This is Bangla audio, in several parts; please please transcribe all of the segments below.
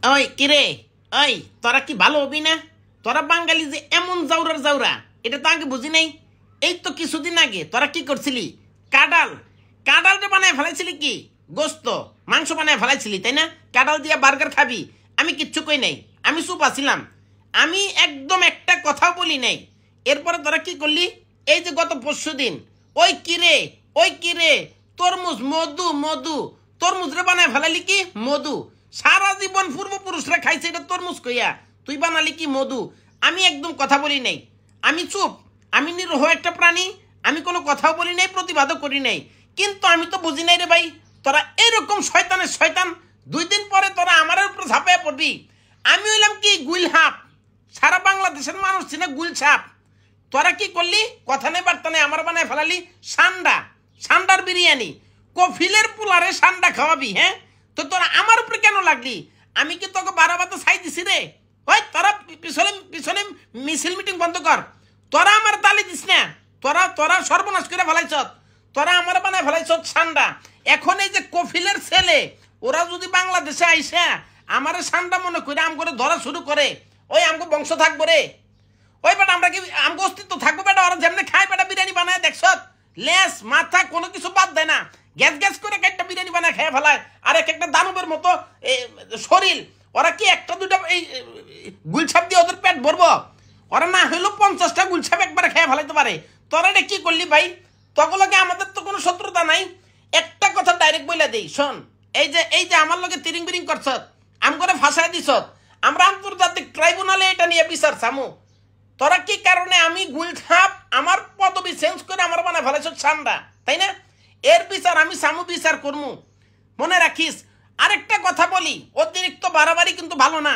ওই কিরে, ওই তোরা কি ভালো হবি না? তোরা বাঙালি যে এমন জাউরার জাউরা, এটা তো আগে বুঝি নাই। এই তো কিছুদিন আগে তোরা কি করছিলি? কাঁঠাল কাঁঠালটা বানায় ফেলাইছিলি, কি গোস্ত মাংস বানায় ফেলাইছিলি, তাই না? কাঁঠাল দিয়া বার্গার খাবি, আমি কিচ্ছু কই নাই, আমি চুপ আছিলাম, আমি একদম একটা কথাও বলি নাই। এরপরে তোরা কি করলি? এই যে গত পরশু দিন, ওই কিরে, ওই কিরে, তরমুজ, মধু মধু, তরমুজ রে বানায় ফেলালি কি মধু। সারা জীবন পূর্বপুরুষরা খাইছে এটা তরমুজ কইয়া, তুই বানালি কি মধু। আমি একদম কথা বলি নাই, আমি চুপ, আমি নিরহ একটা প্রাণী, আমি কোনো কথাও বলি নাই, প্রতিবাদও করি নাই। কিন্তু আমি তো বুঝি নাই রে ভাই, তোরা এরকম শয়তানের শয়তান, 2 দিন পরে তোরা আমার উপরে ঝাঁপাইয়া পড়বি। আমি হইলাম কি গুলহাপ, সারা বাংলাদেশের মানুষ ছিল গুলছাপ। তোরা কি করলি? কথা নেই বার্তা নেই, আমার বানায় ফেলালি সান্ডা, সান্ডার বিরিয়ানি, কফিলের পোলারে সান্ডা খাওয়াবি। হ্যাঁ, তো তোরা আমার উপরে কেন লাগলি? আমি কি তোকে বারাবাতে ছাই দিছি রে? ওই তোরা পিছনে পিছনে মিছিল মিটিং বন্ধ কর, তোরা আমার তালি দিস না, তোরা তোরা সর্বনাশ করে ফেলাইছ, তোরা আমার বানায় ফেলাইছ সান্ডা। এখন এই যে কফিলের ছেলে, ওরা যদি বাংলাদেশে আইসা আমার সান্ডা মনে করে আম করে ধরা শুরু করে, ওই আমগো বংশ থাকবো রে? ওই বেটা আমরা কি আমগো অস্তিত্ব থাকবো? বেটা ওরা যেমনি খায়, বেটা বিরিয়ানি বানায় দেখছ, লেস মাথা কোনো কিছু বাদ দেয় না, গ্যাস গ্যাস করে একটা বিরিয়ানি বানায় খেয়ে ফেলায়। আর এক একটা দানবের মতো শরীর, ওরা কি একটা দুটা এই গুলছাপ দিয়ে ওদের পেট ভরবো? ওরা না হইলেও 50টা গুলছাপ একবারে খেয়ে ফেলাইতে পারে। তোরা এটা কি করলি ভাই? তগলকে আমাদের তো কোনো শত্রুতা নাই। একটা কথা ডাইরেক্ট বলে দেই, শোন, এই যে আমার লগে তিরিং বিরিং করছ, আম করে ফাঁসাই দিছ, আমরা আন্তর্জাতিক ট্রাইব্যুনালে এটা নিয়ে বিচার চামু। তোরা কি কারণে আমি গুলছাপ আমার পদবি চেঞ্জ করে আমার বানায় ফেলাইছ সান্ডা, তাই না? এর বিচার আমি সামু, বিচার করমু, মনে রাখিস। আরেকটা কথা বলি, অতিরিক্ত বাড়াবাড়ি কিন্তু ভালো না।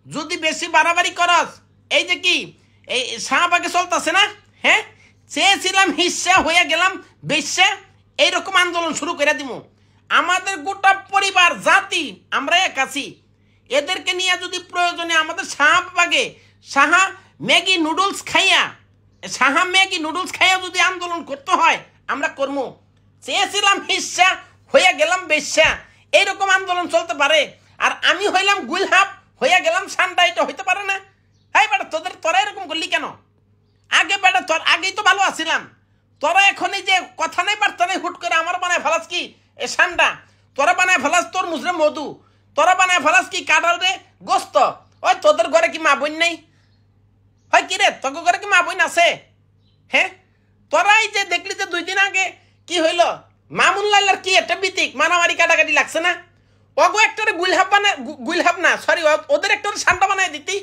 যদি বেশি বাড়াবাড়ি করস, এই যে কি এই শাহবাগে চলতেছে না, হ্যাঁ, চেয়েছিলাম হিস্সা হয়ে গেলাম বেশ্যা, এইরকম আন্দোলন শুরু করে দিব। আমাদের গোটা পরিবার জাতি আমরা এক আছি, এদেরকে নিয়ে যদি প্রয়োজনে আমাদের শাহবাগে সাহা ম্যাগি নুডলস খাইয়া যদি আন্দোলন করতে হয় আমরা করবো। চেয়েছিলাম হিস্সা হয়ে গেলাম বেশ্যা, এইরকম আন্দোলন চলতে পারে। আর আমি হইলাম গুলহাপ হয়ে গেলাম সান্ডা, এটা হইতে পারে না। হ্যাঁ বেটা, তোরা এরকম করলি কেন? আগে বেটা তোর আগেই তো ভালো আছিলাম, তোরা এখন এই যে কথা নেই বার্তা নেই, হুট করে আমার বানায় ফেলাস কি এ সান্ডা, তোরা বানায় ফেলাস তোর মুজরে মধু, তোরা বানায় ফেলাস কি কাঁঠাল রে গোস্ত। ওই তোদের ঘরে কি মা বোন নেই? হয় কি রে, তোর ঘরে কি মা বোন আছে? হ্যাঁ, তোরা এই যে দেখলি যে 2 দিন আগে কি হইল, মামুন লাইলার কি একটা বিতিক মারামারি কাটাকাটি লাগছে না? ওগো একটারে গুলহাপ না সরি, ওদের একটারে সান্ডা বানায় দিতি,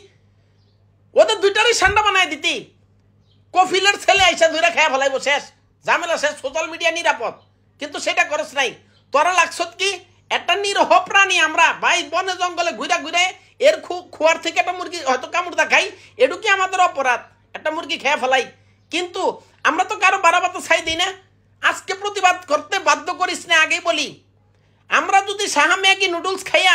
ওদের 2টারই সান্ডা বানায় দিতি। কফিলের ছেলে আইসা ধরে খেয়া ফেলাইব, শেষ ঝামেলা শেষ, সোশ্যাল মিডিয়া নিরাপদ। কিন্তু সেটা করস নাই, তোরা লাগছত কি একটা নিরহ প্রাণী। আমরা ভাই বনে জঙ্গলে ঘুরে ঘুরে এর খোয়ার থেকে একটা মুরগি হয়তো কামড়দা খাই, এটু কি আমাদের অপরাধ? একটা মুরগি খেয়ে ফেলাই, কিন্তু আমরা তো কারো বারাবাতে ছাই দিই না। আজকে প্রতিবাদ করতে বাধ্য করিস না, আগেই বলি। আমরা যদি সাহা ম্যাগি নুডলস খাইয়া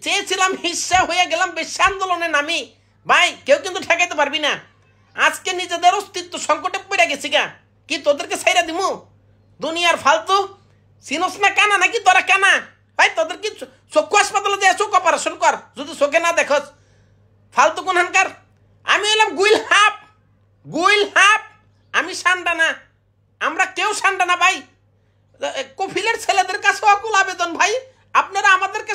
চেয়েছিলাম হিস্সা হয়ে গেলাম বেশ্যা আন্দোলনে নামি, ভাই কেউ কিন্তু ঠেকাইতে পারবি না। আজকে নিজেদের অস্তিত্ব সংকটে পড়ে গেছি গা, কি তোদেরকে ছাইরা দিমু? দুনিয়ার ফালতু চিনস না কানা নাকি তোরা কানা? ভাই তোদের কি চক্ষু হাসপাতালে যায় চোখ অপারেশন কর যদি চোখে না দেখস, ফালতু কোনখানকার। আমি হইলাম গুইল হাপ, আমি সান্ডা না, আমরা কেউ সান্ডা না ভাই। কফিলের ছেলেদের কাছে অকুল আবেদন ভাই, আপনারা আমাদেরকে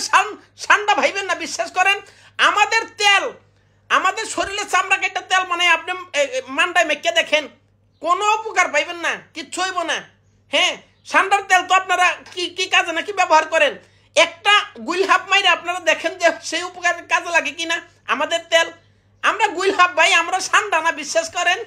সান্ডা ভাইবেন না, বিশ্বাস করেন। আমাদের তেল, আমাদের শরীরে চামড়া কেটে তেল মানে আপনি মান্ডায় মেখে দেখেন, কোনো উপকার পাইবেন না, কিচ্ছু হইব না। হ্যাঁ, সান্ডার তেল তো আপনারা কি কাজে নাকি ব্যবহার করেন? একটা গুইলহাপ মাইরে আপনারা দেখেন যে সেই উপকার কাজে লাগে কিনা আমাদের তেল। আমরা গুইলহাপ ভাই, আমরা সান্ডা না, বিশ্বাস করেন।